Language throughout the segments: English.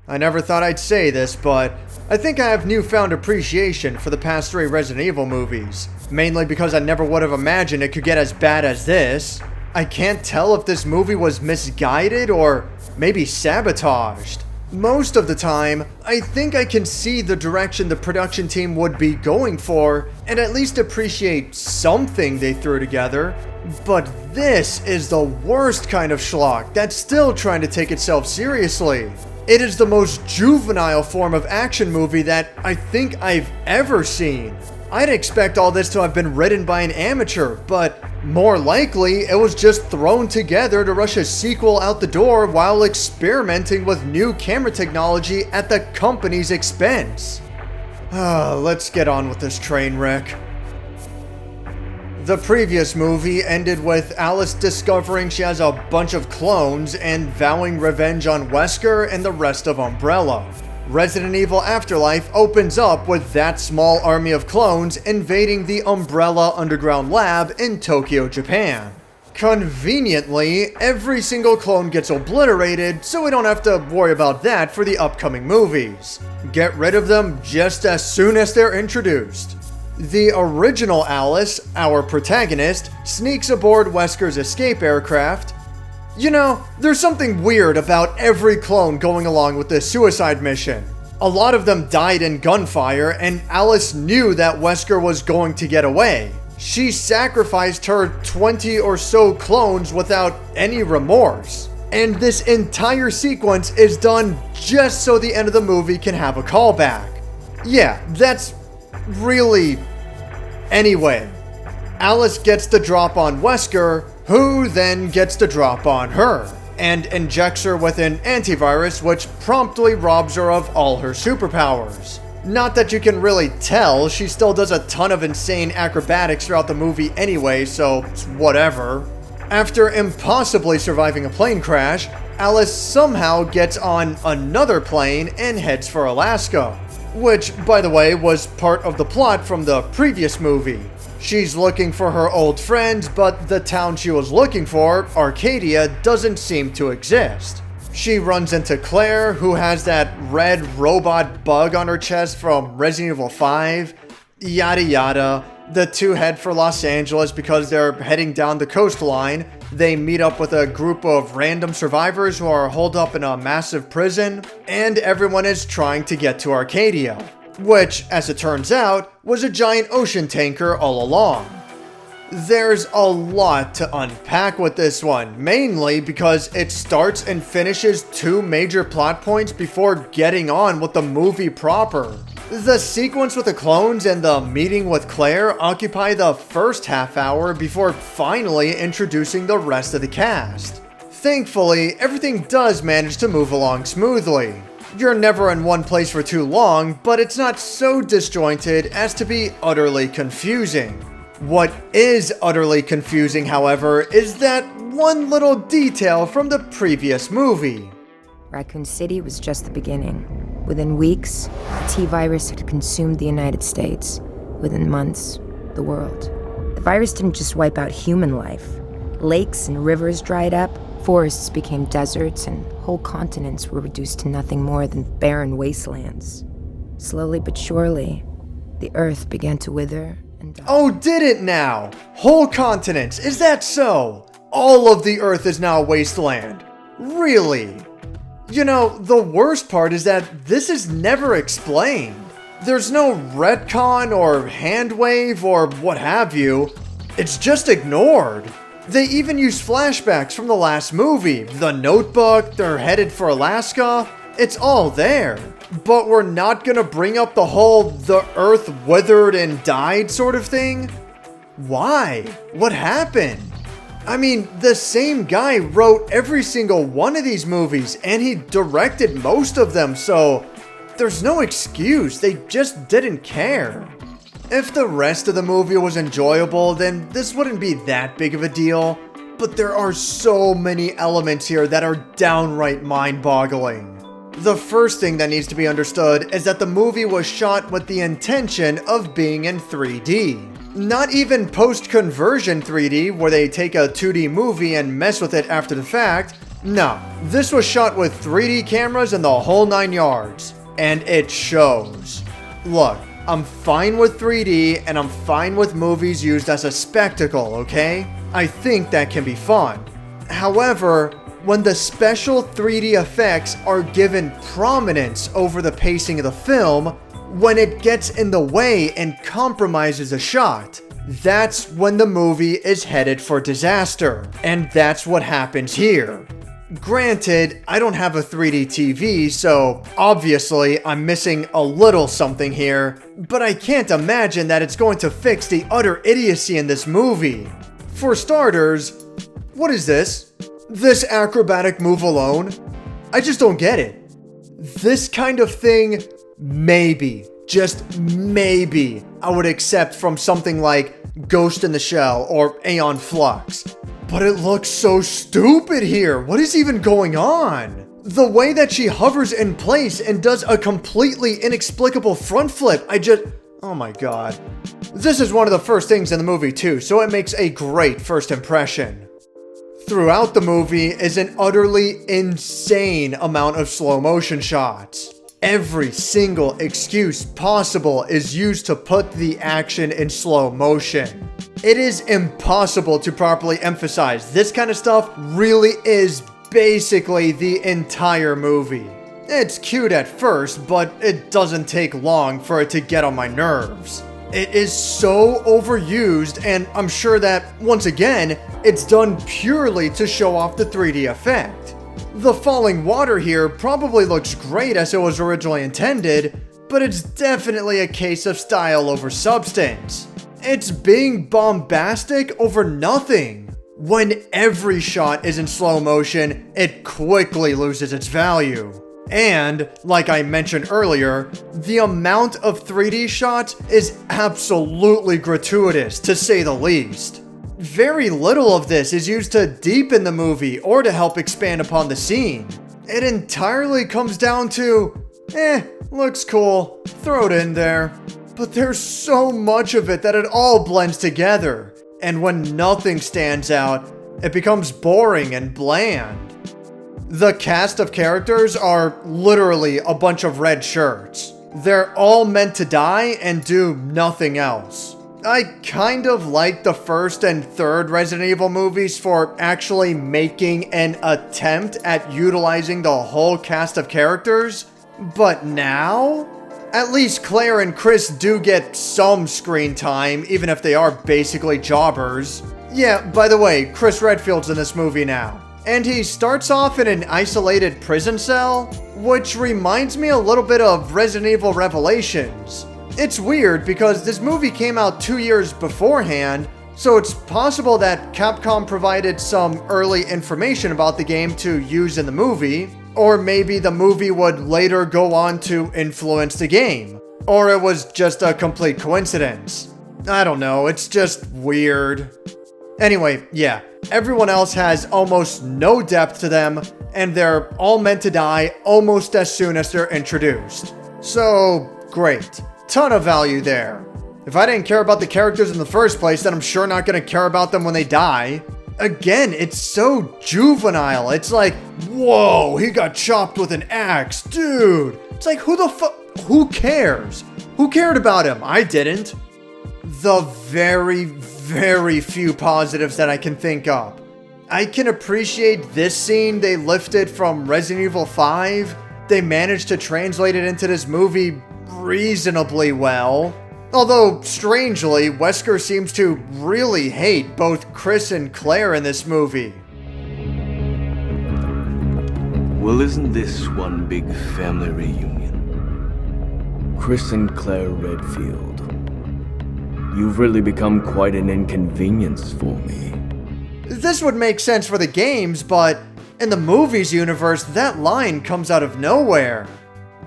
I never thought I'd say this, but I think I have newfound appreciation for the past 3 Resident Evil movies. Mainly because I never would have imagined it could get as bad as this. I can't tell if this movie was misguided or maybe sabotaged. Most of the time, I think I can see the direction the production team would be going for and at least appreciate something they threw together. But this is the worst kind of schlock that's still trying to take itself seriously. It is the most juvenile form of action movie that I think I've ever seen. I'd expect all this to have been written by an amateur, but more likely it was just thrown together to rush a sequel out the door while experimenting with new camera technology at the company's expense. Let's get on with this train wreck. The previous movie ended with Alice discovering she has a bunch of clones and vowing revenge on Wesker and the rest of Umbrella. Resident Evil Afterlife opens up with that small army of clones invading the Umbrella underground lab in Tokyo, Japan. Conveniently, every single clone gets obliterated, so we don't have to worry about that for the upcoming movies. Get rid of them just as soon as they're introduced. The original Alice, our protagonist, sneaks aboard Wesker's escape aircraft. You know, there's something weird about every clone going along with this suicide mission. A lot of them died in gunfire, and Alice knew that Wesker was going to get away. She sacrificed her 20 or so clones without any remorse. And this entire sequence is done just so the end of the movie can have a callback. Yeah, that's really... Anyway, Alice gets the drop on Wesker, who then gets the drop on her, and injects her with an antivirus which promptly robs her of all her superpowers. Not that you can really tell, she still does a ton of insane acrobatics throughout the movie anyway, so it's whatever. After impossibly surviving a plane crash, Alice somehow gets on another plane and heads for Alaska. Which, by the way, was part of the plot from the previous movie. She's looking for her old friends, but the town she was looking for, Arcadia, doesn't seem to exist. She runs into Claire, who has that red robot bug on her chest from Resident Evil 5. Yada yada. The two head for Los Angeles because they're heading down the coastline. They meet up with a group of random survivors who are holed up in a massive prison, and everyone is trying to get to Arcadia, which, as it turns out, was a giant ocean tanker all along. There's a lot to unpack with this one, mainly because it starts and finishes 2 major plot points before getting on with the movie proper. The sequence with the clones and the meeting with Claire occupy the first half hour before finally introducing the rest of the cast. Thankfully, everything does manage to move along smoothly. You're never in one place for too long, but it's not so disjointed as to be utterly confusing. What is utterly confusing, however, is that one little detail from the previous movie. Raccoon City was just the beginning. Within weeks, the T-virus had consumed the United States. Within months, the world. The virus didn't just wipe out human life. Lakes and rivers dried up, forests became deserts, and whole continents were reduced to nothing more than barren wastelands. Slowly but surely, the earth began to wither and die. Oh, did it now? Whole continents, is that so? All of the earth is now a wasteland. Really? You know, the worst part is that this is never explained. There's no retcon or hand wave or what have you. It's just ignored. They even use flashbacks from the last movie. The Notebook, they're headed for Alaska. It's all there. But we're not gonna bring up the whole the earth withered and died sort of thing? Why? What happened? I mean, the same guy wrote every single one of these movies, and he directed most of them, so there's no excuse. They just didn't care. If the rest of the movie was enjoyable, then this wouldn't be that big of a deal. But there are so many elements here that are downright mind-boggling. The first thing that needs to be understood is that the movie was shot with the intention of being in 3D. Not even post-conversion 3D, where they take a 2D movie and mess with it after the fact, No, this was shot with 3D cameras and the whole 9 yards. And it shows. Look, I'm fine with 3D and I'm fine with movies used as a spectacle, okay? I think that can be fun. However, when the special 3D effects are given prominence over the pacing of the film, when it gets in the way and compromises a shot, that's when the movie is headed for disaster. And that's what happens here. Granted, I don't have a 3D TV, so obviously I'm missing a little something here, but I can't imagine that it's going to fix the utter idiocy in this movie. For starters, what is this? This acrobatic move alone? I just don't get it. This kind of thing, maybe, just maybe, I would accept from something like Ghost in the Shell or Aeon Flux. But it looks so stupid here. What is even going on? The way that she hovers in place and does a completely inexplicable front flip, oh my god. This is one of the first things in the movie too, so it makes a great first impression. Throughout the movie is an utterly insane amount of slow motion shots. Every single excuse possible is used to put the action in slow motion. It is impossible to properly emphasize. This kind of stuff really is basically the entire movie. It's cute at first, but it doesn't take long for it to get on my nerves. It is so overused, and I'm sure that, once again, it's done purely to show off the 3D effect. The falling water here probably looks great as it was originally intended, but it's definitely a case of style over substance. It's being bombastic over nothing. When every shot is in slow motion, it quickly loses its value. And, like I mentioned earlier, the amount of 3D shots is absolutely gratuitous, to say the least. Very little of this is used to deepen the movie or to help expand upon the scene. It entirely comes down to, looks cool, throw it in there. But there's so much of it that it all blends together. And when nothing stands out, it becomes boring and bland. The cast of characters are literally a bunch of red shirts. They're all meant to die and do nothing else. I kind of like the first and third Resident Evil movies for actually making an attempt at utilizing the whole cast of characters, but now? At least Claire and Chris do get some screen time, even if they are basically jobbers. Yeah, by the way, Chris Redfield's in this movie now. And he starts off in an isolated prison cell, which reminds me a little bit of Resident Evil Revelations. It's weird because this movie came out 2 years beforehand, so it's possible that Capcom provided some early information about the game to use in the movie, or maybe the movie would later go on to influence the game, or it was just a complete coincidence. I don't know, it's just weird. Anyway, yeah, everyone else has almost no depth to them, and they're all meant to die almost as soon as they're introduced. So, great. Ton of value there. If I didn't care about the characters in the first place, then I'm sure not gonna care about them when they die. Again, it's so juvenile. It's like, whoa, he got chopped with an axe, dude. It's like, who cares? Who cared about him? I didn't. The very, very few positives that I can think of. I can appreciate this scene they lifted from Resident Evil 5. They managed to translate it into this movie reasonably well. Although, strangely, Wesker seems to really hate both Chris and Claire in this movie. Well, isn't this one big family reunion? Chris and Claire Redfield. You've really become quite an inconvenience for me. This would make sense for the games, but in the movies universe, that line comes out of nowhere.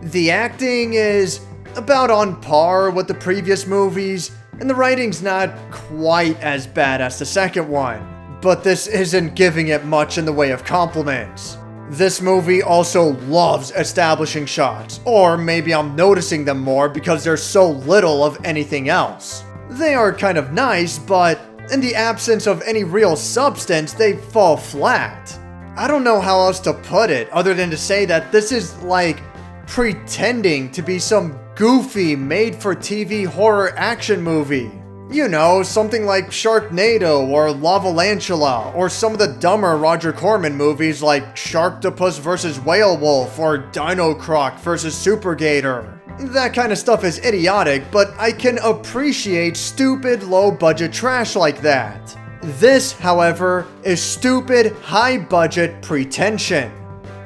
The acting is about on par with the previous movies, and the writing's not quite as bad as the second one. But this isn't giving it much in the way of compliments. This movie also loves establishing shots, or maybe I'm noticing them more because there's so little of anything else. They are kind of nice, but in the absence of any real substance, they fall flat. I don't know how else to put it other than to say that this is like pretending to be some goofy made-for-TV horror action movie. You know, something like Sharknado or Lavalantula, or some of the dumber Roger Corman movies like Sharktopus vs. Whale Wolf or Dino Croc vs. Super Gator. That kind of stuff is idiotic, but I can appreciate stupid low-budget trash like that. This, however, is stupid high-budget pretension.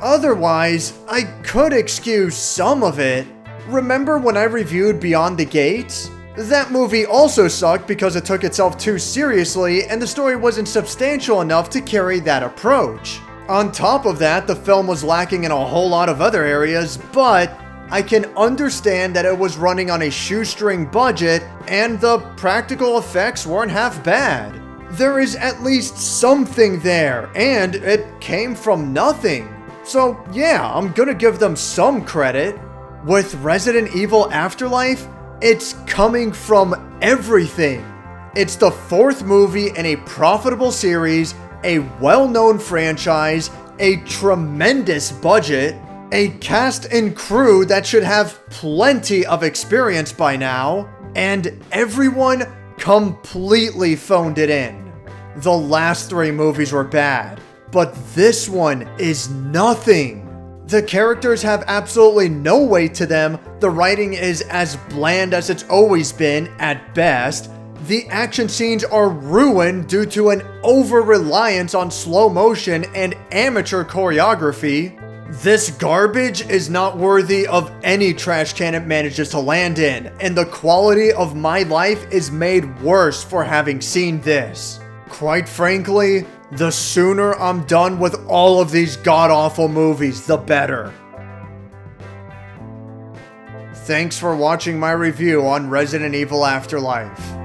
Otherwise, I could excuse some of it. Remember when I reviewed Beyond the Gates? That movie also sucked because it took itself too seriously and the story wasn't substantial enough to carry that approach. On top of that, the film was lacking in a whole lot of other areas, but I can understand that it was running on a shoestring budget and the practical effects weren't half bad. There is at least something there, and it came from nothing. So yeah, I'm gonna give them some credit. With Resident Evil Afterlife, it's coming from everything. It's the fourth movie in a profitable series, a well-known franchise, a tremendous budget, a cast and crew that should have plenty of experience by now, and everyone completely phoned it in. The last three movies were bad, but this one is nothing. The characters have absolutely no weight to them, the writing is as bland as it's always been, at best, the action scenes are ruined due to an over-reliance on slow motion and amateur choreography. This garbage is not worthy of any trash can it manages to land in, and the quality of my life is made worse for having seen this. Quite frankly, the sooner I'm done with all of these god-awful movies, the better. Thanks for watching my review on Resident Evil Afterlife.